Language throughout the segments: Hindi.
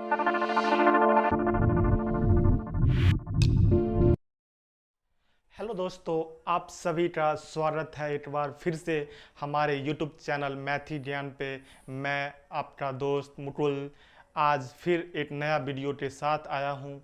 हेलो दोस्तों, आप सभी का स्वागत है एक बार फिर से हमारे YouTube चैनल मैथी ज्ञान पे। मैं आपका दोस्त मुकुल आज फिर एक नया वीडियो के साथ आया हूँ।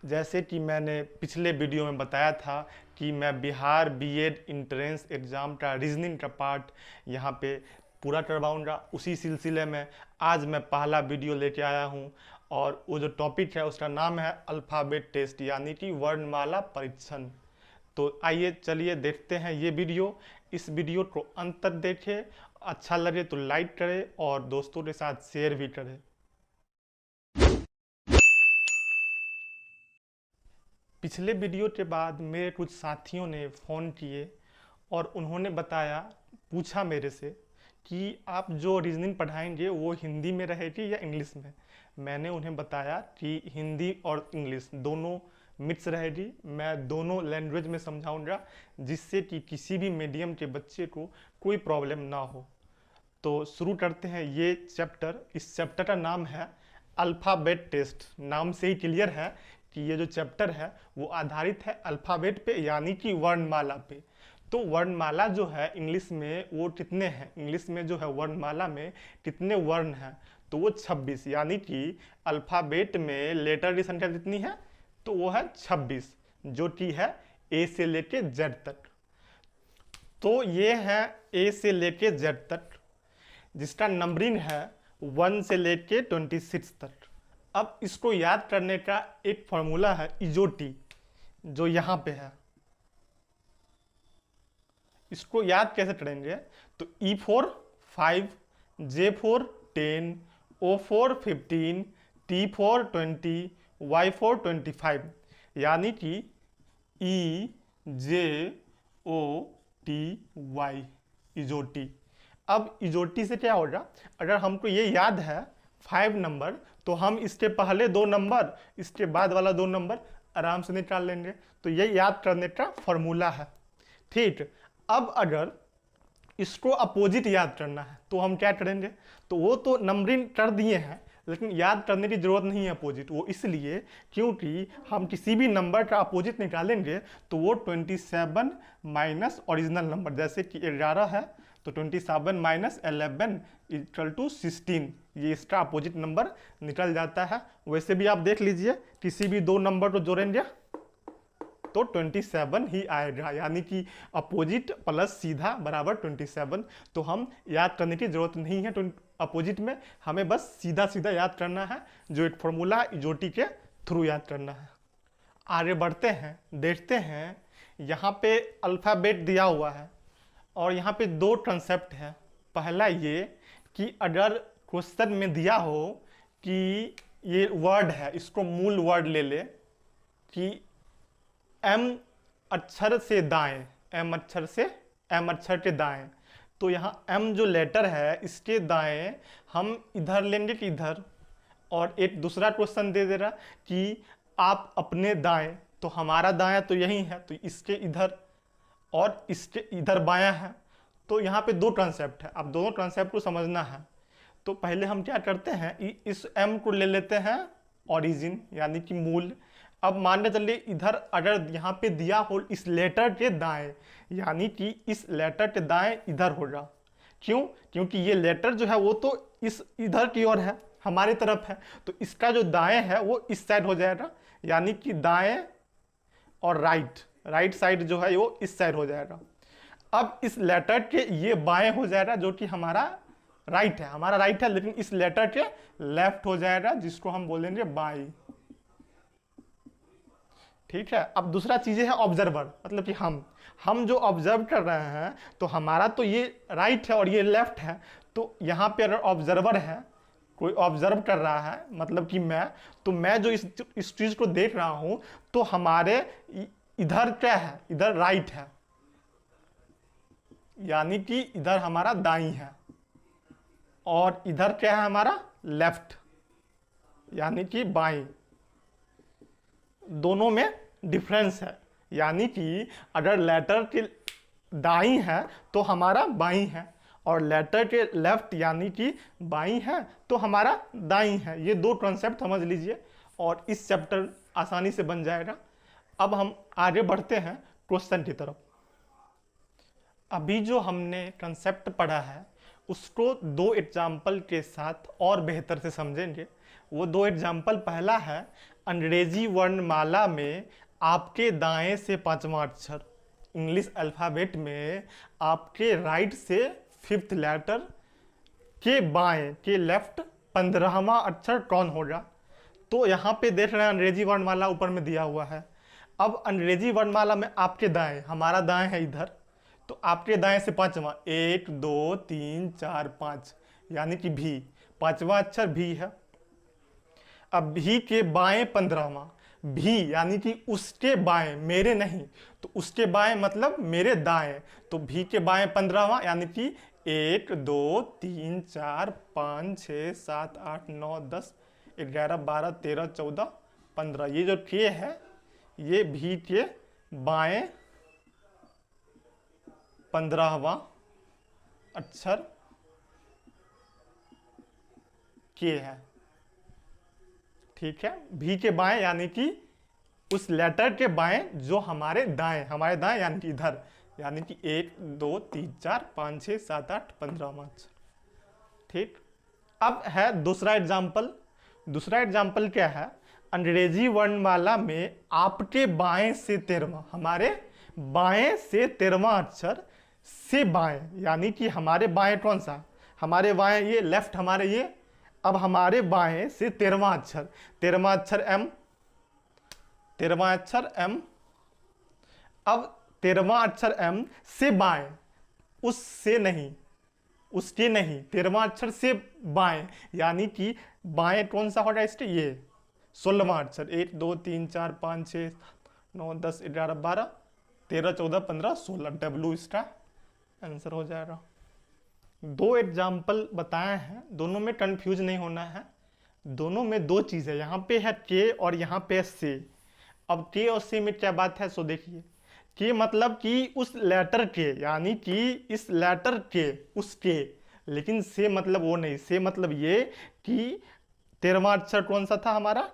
जैसे कि मैंने पिछले वीडियो में बताया था कि मैं बिहार बीएड इंट्रेंस एग्ज़ाम का रीजनिंग का पार्ट यहाँ पे पूरा करवाऊँगा। उसी सिलसिले में आज मैं पहला वीडियो लेके आया हूँ और वो जो टॉपिक है उसका नाम है अल्फ़ाबेट टेस्ट, यानी कि वर्णमाला परीक्षण। तो आइए चलिए देखते हैं ये वीडियो। इस वीडियो को अंत तक देखें, अच्छा लगे तो लाइक करें और दोस्तों के साथ शेयर भी करें। पिछले वीडियो के बाद मेरे कुछ साथियों ने फ़ोन किए और उन्होंने पूछा मेरे से कि आप जो रीजनिंग पढ़ाएंगे वो हिंदी में रहेगी या इंग्लिश में। मैंने उन्हें बताया कि हिंदी और इंग्लिश दोनों मिक्स रहेगी। मैं दोनों लैंग्वेज में समझाऊंगा जिससे कि किसी भी मीडियम के बच्चे को कोई प्रॉब्लम ना हो। तो शुरू करते हैं ये चैप्टर। इस चैप्टर का नाम है अल्फ़ाबेट टेस्ट। नाम से ही क्लियर है कि ये जो चैप्टर है वो आधारित है अल्फ़ाबेट पे, यानी कि वर्णमाला पे। तो वर्णमाला जो है इंग्लिश में वो कितने हैं, इंग्लिश में जो है वर्णमाला में कितने वर्ण हैं, तो वो 26, यानी कि अल्फ़ाबेट में लेटर की संख्या कितनी है, तो वो है 26, जो कि है ए से लेके जेड तक। तो ये है ए से लेके जेड तक, जिसका नंबरिंग है 1 से लेके 26 तक। अब इसको याद करने का एक फॉर्मूला है इजोटी, जो यहाँ पे है। इसको याद कैसे करेंगे, तो E4 5, J4 10, O4 15, T4 20, Y4 25, यानी कि EJOTY इजोटी। अब इजोटी से क्या होगा, अगर हमको ये याद है 5 नंबर, तो हम इसके पहले 2 नंबर इसके बाद वाला 2 नंबर आराम से निकाल लेंगे। तो ये याद करने का फॉर्मूला है। ठीक, अब अगर इसको अपोजिट याद करना है तो हम क्या करेंगे, तो वो तो नंबरिंग कर दिए हैं लेकिन याद करने की जरूरत नहीं है अपोजिट। वो इसलिए क्योंकि हम किसी भी नंबर का अपोजिट निकालेंगे तो वो 27 माइनस ओरिजिनल नंबर, जैसे कि 11 है तो 27 माइनस 11 इक्वल टू 16, ये इसका अपोजिट नंबर निकल जाता है। वैसे भी आप देख लीजिए, किसी भी 2 नंबर को जोड़ेंगे तो 27 ही आएगा, यानी कि अपोजिट प्लस सीधा बराबर 27। तो हम याद करने की जरूरत नहीं है अपोजिट में, हमें बस सीधा सीधा याद करना है, जो एक फॉर्मूला इजोटी के थ्रू याद करना है। आगे बढ़ते हैं, देखते हैं। यहाँ पे अल्फ़ाबेट दिया हुआ है और यहाँ पे 2 कंसेप्ट है। पहला ये कि अगर क्वेश्चन में दिया हो कि ये वर्ड है, इसको मूल वर्ड ले ले कि एम अक्षर से दाएं, एम अक्षर के दाएं, तो यहाँ एम जो लेटर है इसके दाएं हम इधर लेंगे कि इधर। और एक दूसरा क्वेश्चन दे दे रहा कि आप अपने दाएं, तो हमारा दायां तो यही है, तो इसके इधर और इसके इधर बायां है। तो यहाँ पे 2 कॉन्सेप्ट है, अब दोनों कॉन्सेप्ट को समझना है। तो पहले हम क्या करते हैं, इस एम को ले लेते हैं ओरिजिन, यानी कि मूल। अब मान के चलिए इधर अगर यहाँ पे दिया हो इस लेटर के दाएं, यानी कि इस लेटर के दाएं इधर होगा। क्यों, क्योंकि ये लेटर जो है वो तो इस इधर की ओर है, हमारी तरफ है, तो इसका जो दाएं है वो इस साइड हो जाएगा, यानी कि दाएं और राइट साइड जो है वो इस साइड हो जाएगा। अब इस लेटर के ये बाएं हो जाएगा, जो कि हमारा राइट है, हमारा राइट है, लेकिन इस लेटर के लेफ्ट हो जाएगा, जिसको हम बोलेंगे बाई। ठीक है। अब दूसरा चीज है ऑब्जर्वर, मतलब कि हम जो ऑब्जर्व कर रहे हैं, तो हमारा तो ये राइट है और ये लेफ्ट है। तो यहाँ पे अगर ऑब्जर्वर है, कोई ऑब्जर्व कर रहा है, मतलब कि मैं जो इस चीज को देख रहा हूं, तो हमारे इधर क्या है, इधर राइट है, यानी कि इधर हमारा दाई है, और इधर क्या है हमारा लेफ्ट, यानी कि बाई। दोनों में डिफरेंस है, यानी कि अगर लेटर के दाई है तो हमारा बाई है, और लेटर के लेफ्ट यानी कि बाई है तो हमारा दाई है। ये दो कॉन्सेप्ट समझ लीजिए और इस चैप्टर आसानी से बन जाएगा। अब हम आगे बढ़ते हैं क्वेश्चन की तरफ। अभी जो हमने कंसेप्ट पढ़ा है उसको दो एग्जाम्पल के साथ और बेहतर से समझेंगे। वो दो एग्जाम्पल, पहला है अंग्रेजी वर्णमाला में आपके दाएं से पांचवा अक्षर, इंग्लिश अल्फ़ाबेट में आपके राइट से फिफ्थ लेटर के बाएं के लेफ्ट 15वां अक्षर कौन होगा। तो यहाँ पे देख रहे हैं अंग्रेजी वर्णमाला ऊपर में दिया हुआ है। अब अंग्रेजी वर्णमाला में आपके दाएं, हमारा दाएं है इधर, तो आपके दाएं से पांचवा 1 2 3 4 5 यानी कि भी, पांचवा अक्षर भी है। अब भी के बाएं 15वां, भी यानी कि उसके बाएं, मेरे नहीं, तो उसके बाएं मतलब मेरे दाएं, तो भी के बाएं 15वां यानी कि 1 2 3 4 5 6 7 8 9 10 11 12 13 14 15, ये जो के है ये भी के बाएं 15वां अक्षर के है। ठीक है, भी के बाएं यानी कि उस लेटर के बाएं जो हमारे दाएं यानी कि इधर, यानी कि 1 2 3 4 5 6 7 8 15वां अक्षर। ठीक, अब है दूसरा एग्जाम्पल। दूसरा एग्जाम्पल क्या है, अंग्रेजी वर्णमाला में आपके बाएं से 13वां, हमारे बाएं से 13वां अक्षर से बाएं यानी कि हमारे बाएं कौन सा, हमारे बाएं ये लेफ्ट, हमारे ये, अब हमारे बाएं से 13वां अक्षर, 13वां अक्षर एम, 13वां अक्षर एम। अब 13वां अक्षर एम से बाएं, उससे नहीं, उसके नहीं, 13वां अक्षर से बाएं यानी कि बाएं कौन सा होगा इसके, ये 16वां अक्षर, 1 2 3 4 5 6 9 10 11 12 13 14 15 16, डब्ल्यू इसका आंसर हो जाएगा। दो एग्जाम्पल बताए हैं, दोनों में कंफ्यूज नहीं होना है। दोनों में दो चीज़ है, यहाँ पे है के और यहाँ पे है से। अब के और से में क्या बात है सो देखिए। के मतलब कि उस लेटर के, यानी कि इस लेटर के उसके, लेकिन से मतलब वो नहीं, से मतलब ये कि 13वां अक्षर कौन सा था हमारा,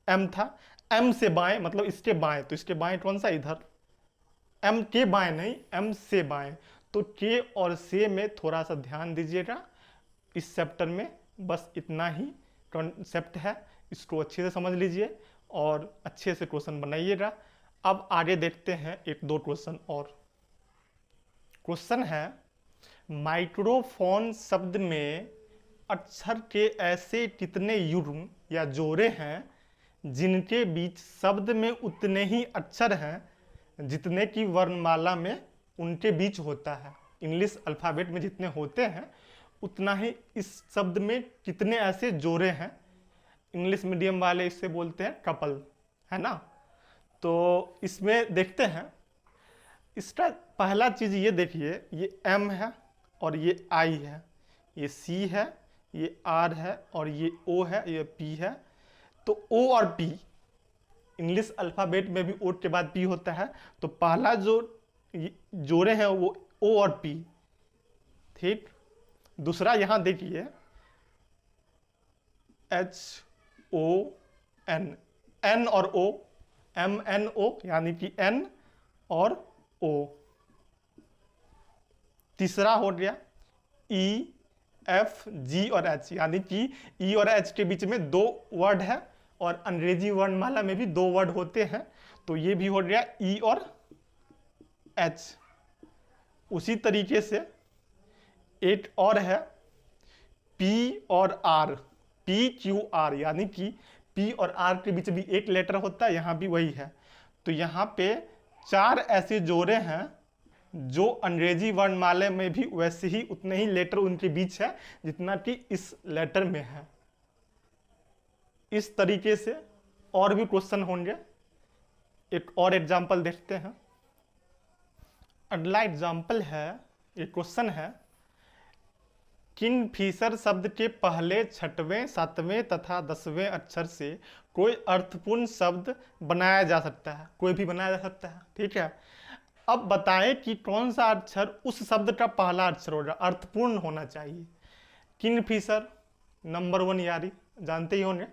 एम था, एम से बाएं मतलब इसके बाएं, तो इसके बाएं कौन सा इधर, एम के बाएं नहीं, एम से बाएं। तो के और से में थोड़ा सा ध्यान दीजिएगा, इस चैप्टर में बस इतना ही कॉन्सेप्ट है, इसको अच्छे से समझ लीजिए और अच्छे से क्वेश्चन बनाइएगा। अब आगे देखते हैं एक दो क्वेश्चन और। क्वेश्चन है, माइक्रोफोन शब्द में अक्षर के ऐसे कितने युग्म या जोड़े हैं जिनके बीच शब्द में उतने ही अक्षर हैं जितने की वर्णमाला में उनके बीच होता है। इंग्लिश अल्फ़ाबेट में जितने होते हैं उतना ही इस शब्द में कितने ऐसे जोड़े हैं। इंग्लिश मीडियम वाले इससे बोलते हैं कपल, है ना। तो इसमें देखते हैं, इसका पहला चीज़ ये देखिए, ये एम है और ये आई है, ये सी है, ये आर है और ये ओ है, ये पी है। तो ओ और पी, इंग्लिश अल्फ़ाबेट में भी ओ के बाद पी होता है, तो पहला जो जोड़े हैं वो ओ और पी। ठीक, दूसरा यहाँ देखिए एच ओ एन, एन और ओ, एम एन ओ यानी कि एन और ओ। तीसरा हो गया ई एफ जी और एच, यानी कि ई और एच के बीच में दो वर्ड है और अंग्रेजी वर्णमाला में भी दो वर्ड होते हैं, तो ये भी हो गया ई और एच। उसी तरीके से एक और है पी और आर, पी क्यू आर, यानी कि पी और आर के बीच भी एक लेटर होता है, यहाँ भी वही है। तो यहाँ पे चार ऐसे जोड़े हैं जो अंग्रेजी वर्णमाला में भी वैसे ही उतने ही लेटर उनके बीच है जितना कि इस लेटर में है। इस तरीके से और भी क्वेश्चन होंगे। एक और एग्जाम्पल देखते हैं। अगला एग्जाम्पल है, ये क्वेश्चन है, किंगफिशर शब्द के पहले 6वें 7वें तथा 10वें अक्षर से कोई अर्थपूर्ण शब्द बनाया जा सकता है। कोई भी बनाया जा सकता है, ठीक है। अब बताएं कि कौन सा अक्षर उस शब्द का पहला अक्षर होगा, अर्थपूर्ण होना चाहिए। किंगफिशर, नंबर 1 यारी, जानते ही होंगे।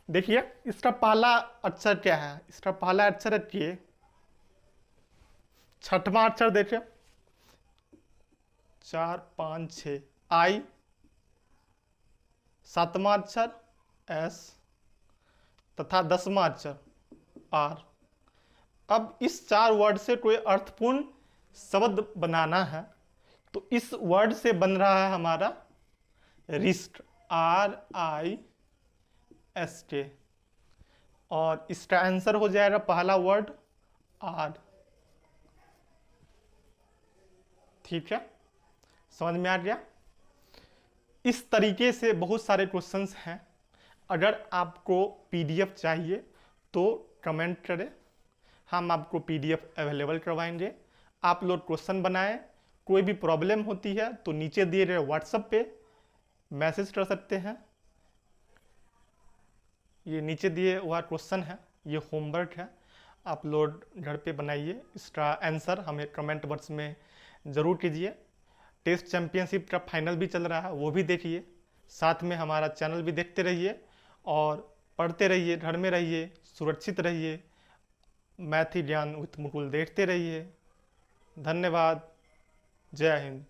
देखिए इसका पहला अक्षर क्या है, इसका पहला अक्षर है के। छठवां अक्षर देखिए 4 5 6 आई। सातवां अक्षर एस तथा 10वां अक्षर आर। अब इस 4 वर्ड से कोई अर्थपूर्ण शब्द बनाना है, तो इस वर्ड से बन रहा है हमारा रिस्ट, RISK, और इसका आंसर हो जाएगा पहला वर्ड आर। ठीक है, समझ में आ गया। इस तरीके से बहुत सारे क्वेश्चंस हैं। अगर आपको PDF चाहिए तो कमेंट करें, हम आपको PDF अवेलेबल करवाएंगे। आप लोग क्वेश्चन बनाएं। कोई भी प्रॉब्लम होती है तो नीचे दिए गए WhatsApp पे मैसेज कर सकते हैं। ये नीचे दिए हुआ क्वेश्चन है, ये होमवर्क है, आप लोग घर पे बनाइए। इसका आंसर हमें कमेंट बॉक्स में ज़रूर कीजिए। टेस्ट चैंपियनशिप का फाइनल भी चल रहा है, वो भी देखिए। साथ में हमारा चैनल भी देखते रहिए और पढ़ते रहिए, घर में रहिए, सुरक्षित रहिए। मैथ ही ज्ञान विथ मुकुल देखते रहिए। धन्यवाद। जय हिंद।